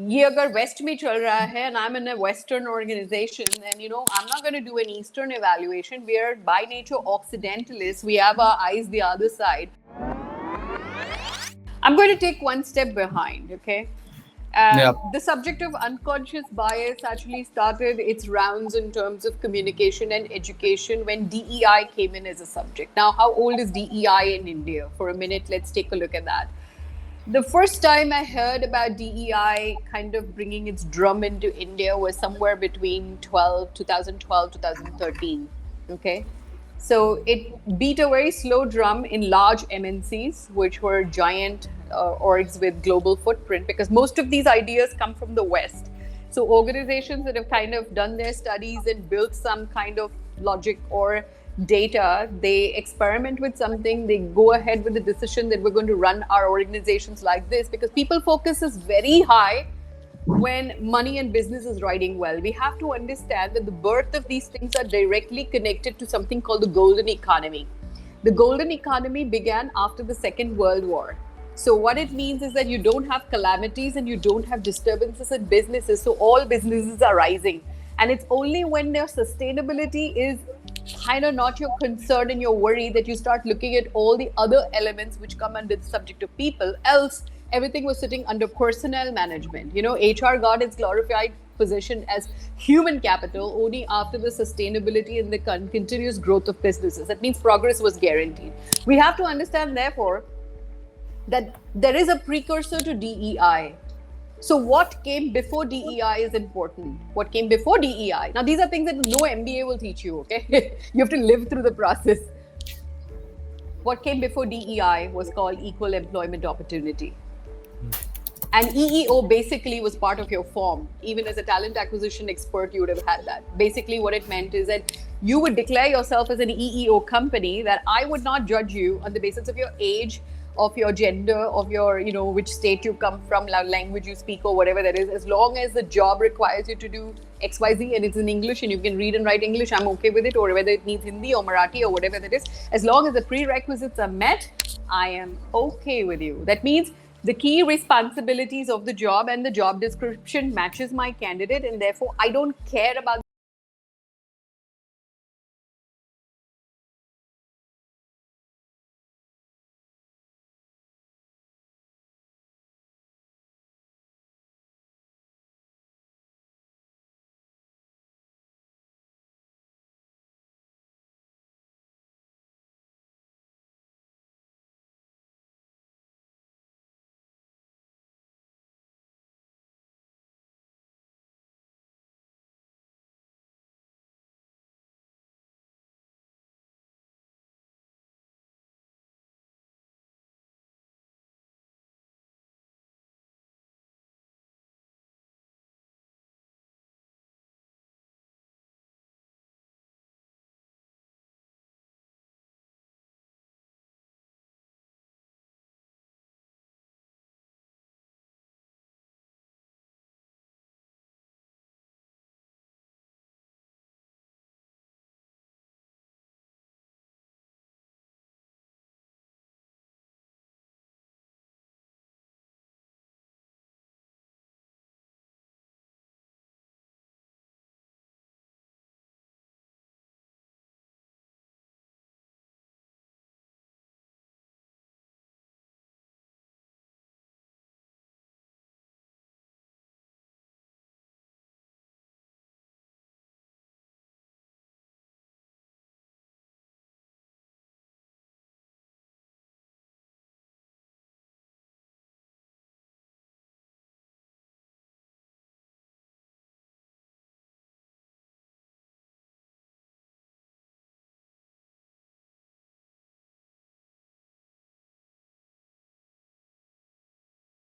ये अगर वेस्ट में चल रहा है and I'm in a Western organization, then I'm not going to do an Eastern evaluation. We are by nature Occidentalists. We have our eyes the other side. I'm going to take one step behind, okay? The subject of unconscious bias actually started its rounds in terms of communication and education when DEI came in as a subject. Now, how old is DEI in India? For a minute, let's take a look at that. The first time I heard about DEI kind of bringing its drum into India was somewhere between 2012, 2013, okay? So it beat a very slow drum in large MNCs, which were giant orgs with global footprint, because most of these ideas come from the West. So organizations that have kind of done their studies and built some kind of logic or data, they experiment with something, they go ahead with the decision that we're going to run our organizations like this, because people focus is very high when money and business is riding well. We have to understand that the birth of these things are directly connected to something called the golden economy. The golden economy began after the Second World War. So what it means is that you don't have calamities and you don't have disturbances in businesses. So all businesses are rising. And it's only when their sustainability is kind of not your concern and your worry that you start looking at all the other elements which come under the subject of people. Else, everything was sitting under personnel management. HR got its glorified position as human capital only after the sustainability and the continuous growth of businesses. That means progress was guaranteed. We have to understand, therefore, that there is a precursor to DEI. So what came before DEI is important. What came before DEI? Now, these are things that no MBA will teach you, okay? You have to live through the process. What came before DEI was called Equal Employment Opportunity. And EEO basically was part of your form. Even as a talent acquisition expert, you would have had that. Basically, what it meant is that you would declare yourself as an EEO company, that I would not judge you on the basis of your age, of your gender, of your, which state you come from, language you speak, or whatever that is. As long as the job requires you to do XYZ and it's in English and you can read and write English, I'm okay with it. Or whether it needs Hindi or Marathi or whatever that is. As long as the prerequisites are met, I am okay with you. That means the key responsibilities of the job and the job description matches my candidate, and therefore I don't care about